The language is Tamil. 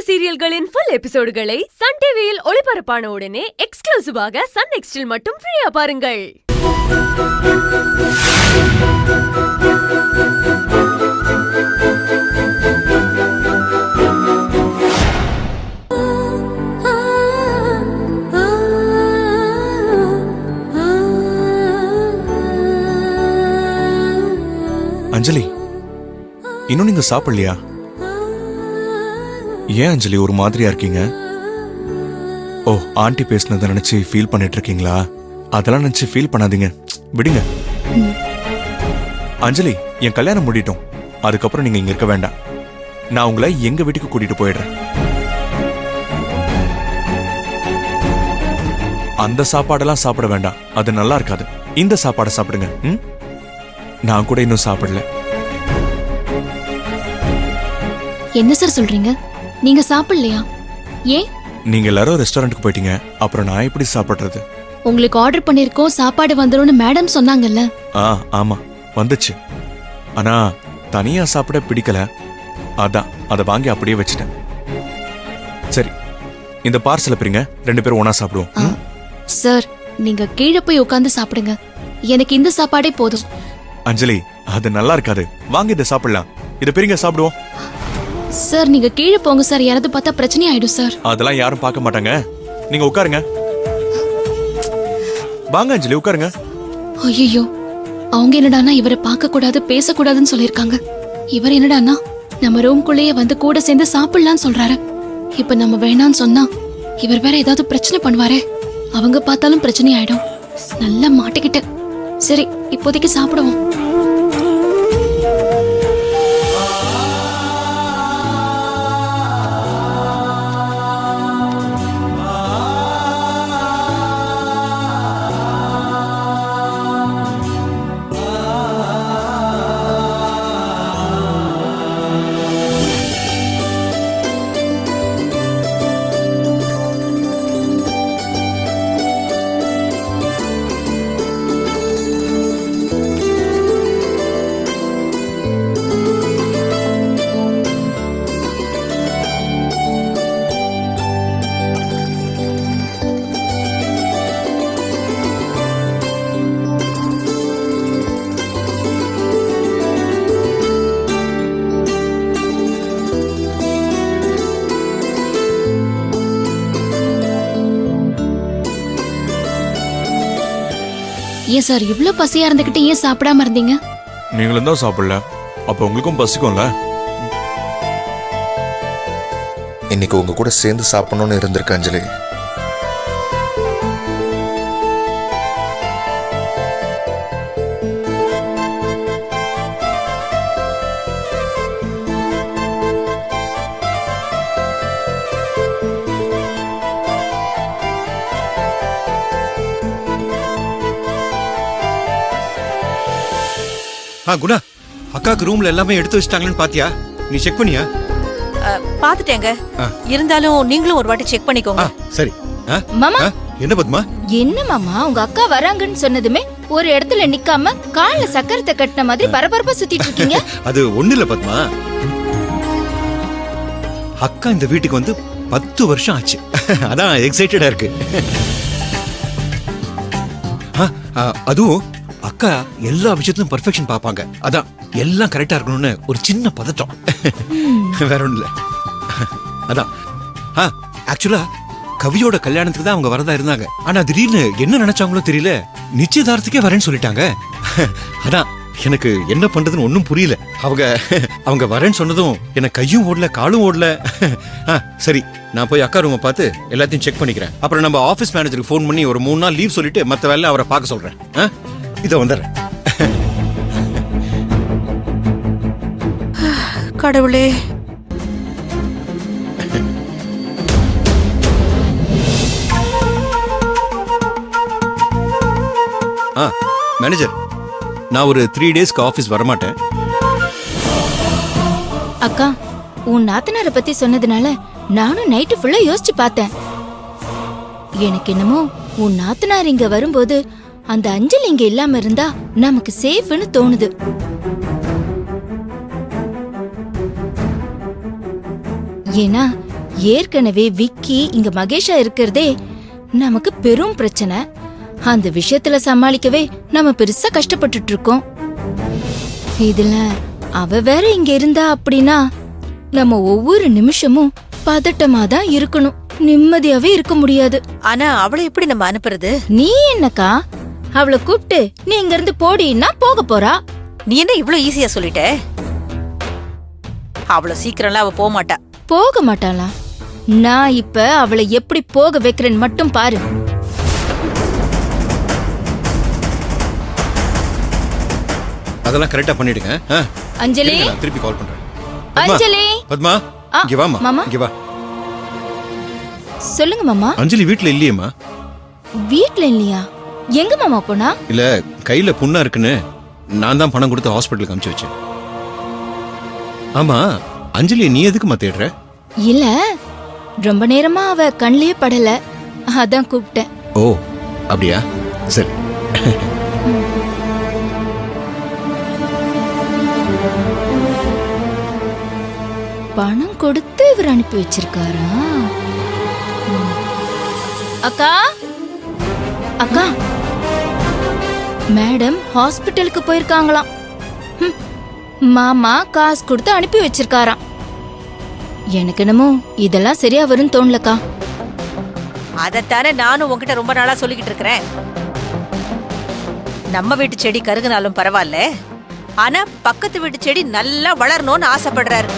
சீரியல்களின் ஃபுல் எபிசோடுகளை சன் டிவியில் ஒளிபரப்பான உடனே எக்ஸ்க்ளூசிவாக சன் நெக்ஸ்டில் மட்டும் ஃப்ரீயா பாருங்கள். அஞ்சலி, இன்னும் நீங்க சாப்பிடலையா? ஏன் அஞ்சலி ஒரு மாதிரியா இருக்கீங்க? ஓ, ஆண்டி பேசுனதை நினைச்சு ஃபீல் பண்ணிட்டு இருக்கீங்களா? அதெல்லாம் நினைச்சு ஃபீல் பண்ணாதீங்க, விடுங்க. அஞ்சலி, என் கல்யாணம் முடிட்டோம், அதுக்கப்புறம் நீங்க இங்க இருக்க வேண்டாம். நான் உங்களை எங்க வீட்டுக்கு கூட்டிட்டு போயிடுறேன். அந்த சாப்பாடெல்லாம் சாப்பிட வேண்டாம், அது நல்லா இருக்காது. இந்த சாப்பாடை சாப்பிடுங்க. நான் கூட இன்னும் சாப்பிடல. என்ன சார் சொல்றீங்க? நீங்க சாப்பிடலையா? ஏன்? நீங்க எல்லாரும் ரெஸ்டாரண்ட்டுக்கு போயிட்டீங்க, அப்புறம் நான் எப்படி சாப்பிடுறது? உங்களுக்கு ஆர்டர் பண்ணிருக்கோம், சாப்பாடு வந்துரும்னு மேடம் சொன்னாங்கல்ல. ஆமா வந்துச்சு. ஆனா தனியா சாப்பிட பிடிக்கல, அதான் அதை வாங்கி அப்படியே வச்சுட்டேன். சரி, இந்த பார்சலை பிரிங்க, 2 பேரும் ஒண்ணா சாப்பிடுவோம். சார், நீங்க கீழே போய் உட்கார்ந்து சாப்பிடுங்க, எனக்கு இந்த சாப்பாடே போதும். அஞ்சலி, அது நல்லா இருக்காது, வாங்க இதை சாப்பிடலாம். இதை பிரிங்க, சாப்பிடுவோம். சார், நீங்க கீழே போங்க சார், யாராவது பார்த்தா பிரச்சனை ஆயிடும் சார். அதெல்லாம் யாரும் பார்க்க மாட்டாங்க, நீங்க உட்காருங்க. வாங்க அஞ்சலி, உட்காருங்க. ஐயோ, அவங்க என்னடானா இவரை பார்க்க கூடாது, பேசக்கூடாதுன்னு சொல்லிருக்காங்க. இவர் என்னடானா நம்ம ரூம்குள்ளேயே வந்து கூட சேர்ந்து சாப்பிடலாம்னு சொல்றாரு. இப்ப நம்ம வேணான்னு சொன்னா இவர் வேற ஏதாவது பிரச்சனை பண்ணுவாரே, அவங்க பார்த்தாலும் பிரச்சனை ஆயிடும். நல்லா மாட்டிக்கிட்டு. சரி, இப்போதைக்கு சாப்பிடுவோம். ஏன் சார் இவ்ளோ பசியா இருந்துகிட்டு ஏன் சாப்பிடாம இருந்தீங்க? நீங்களும் தான் சாப்பிடல, அப்ப உங்களுக்கும் பசிக்கும்ல. இன்னைக்கு உங்க கூட சேர்ந்து சாப்பிடணும்னு இருந்திருக்கு அஞ்சலி. குணா, அக்காக்கு ரூம்ல எல்லாமே எடுத்து வச்சிட்டாங்கன்னு பாத்தியா? நீ செக் பண்ணியா? பாத்துட்டேங்க. இருந்தாலும் நீங்களும் ஒரு வாட்டி செக் பண்ணிக்கோங்க. சரி. மாமா, என்ன பத்மா? என்ன மாமா, உங்க அக்கா வராங்கன்னு சொன்னதுமே ஒரு இடத்துல நிக்காம கால்ல சக்கரத்தை கட்டின மாதிரி பரபரப்பா சுத்திட்டு இருக்கீங்க. அது ஒண்ணு இல்ல பத்மா, அக்கா இந்த வீட்டுக்கு வந்து 10 வருஷம் ஆச்சு, அதான் எக்ஸைட்டடா இருக்கு. அதுவும் அக்கா எல்லா விஷயத்திலும் பர்ஃபெக்ஷன் பாப்பாங்க, அதான் எல்லாம் கரெக்டா இருக்கணும்னு ஒரு சின்ன பதட்டம், வேற ஒண்ணு இல்ல. அதான் ஆக்சுவலா கவியோட கல்யாணத்துக்கு தான் அவங்க வரதா இருந்தாங்க. ஆனா திடீர்னு என்ன நினைச்சாங்களோ தெரியல, நிச்சயதார்த்தத்துக்கே வரேன்னு சொல்லிட்டாங்க. அதான் எனக்கு என்ன பண்றதுன்னு ஒன்னும் புரியல. அவங்க வரேன்னு சொன்னதும் எனக்கு கையும் ஓடல காலும் ஓடல. சரி, நான் போய் அக்கா ரூமை பார்த்து எல்லாத்தையும் செக் பண்ணிக்கிறேன். அப்புறம் நம்ம ஆபீஸ் மேனேஜருக்கு ஃபோன் பண்ணி ஒரு 3 நாள் லீவ் சொல்லிட்டு மத்த வேலை அவரை பார்க்க சொல்றேன். இத வந்துடுறேன். கடவுளே, மேனேஜர், நான் ஒரு 3 டேஸ்க்கு ஆபீஸ் வரமாட்டேன். அக்கா, உன் நாத்தனாரை பத்தி சொன்னதுனால நானும் நைட்டு ஃபுல்லா யோசிச்சு பார்த்தேன். எனக்கு என்னமோ உன் நாத்தனார் இங்க வரும்போது அந்த அஞ்சலி இங்க இல்லாம இருந்தா நமக்கு சேஃப்னு தோணுது. ஏன்னா ஏற்கனவே விக்கி இங்க மகேஷா இருக்கிறதே நமக்கு பெரும் பிரச்சனை. அந்த விஷயத்துல சமாளிக்கவே நம்ம பெருசா கஷ்டப்பட்டுட்டு இருக்கோம். இதுல அவ வேற இங்க இருந்தா அப்படின்னா நம்ம ஒவ்வொரு நிமிஷமும் பதட்டமா தான் இருக்கணும், நிம்மதியாவே இருக்க முடியாது. ஆனா அவளை எப்படி நம்ம அனுப்புறது? நீ என்னக்கா அவளை கூப்பிட்டு நீ இங்க இருந்து போடின்னா போக போறா. நீ என்ன இவ்ளோ ஈஸியா சொல்லிட்ட? அவ்வளவு சீக்கிரம்லாம் அவ போக மாட்டா. போக மாட்டாளா? நான் இப்ப அவளை எப்படி போக வைக்கிறேன்னு மட்டும் பாரு. அதெல்லாம் கரெக்டா பண்ணிடுங்க. அஞ்சலி, இருங்க, நான் திருப்பி கால் பண்றேன். பத்மா, அஞ்சலி. பத்மா ஆ, இங்க வாமா. மாமா. இங்க வா. சொல்லுங்க மாமா. அஞ்சலி வீட்ல இல்லையேம்மா. வீட்ல இல்லையா? எங்க மாமா போனா? இல்ல கையில புண்ணா இருக்குன்னு நான் தான் பணம் கொடுத்து ஹாஸ்பிட்டலுக்கு அனுப்பிச்சு வச்சேன். ஆமா, அஞ்சலி நீ எதுக்குமா தேடுற? இல்ல, ரொம்ப நேரமா அவ கண்ணிலே படல, அதான் கூப்பிட்டேன். ஓ அப்படியா, சரி. பணம் கொடுத்து இவர் அனுப்பி வச்சிருக்காரா? அக்கா, அக்கா, மேடம் ஹாஸ்பிட்டலுக்கு போயிருக்காங்களாம். மாமா காசு கொடுத்து அனுப்பி வச்சிருக்காராம். எனக்கு என்னமோ இதெல்லாம் சரியா வரும்னு தோணலக்கா. அதத்தானே நானும் உன்கிட்ட ரொம்ப நாளா சொல்லிக்கிட்டு இருக்கிறேன். நம்ம வீட்டு செடி கருகுனாலும் பரவாயில்ல, ஆனா பக்கத்து வீட்டு செடி நல்லா வளரணும்னு ஆசைப்படுறாரு.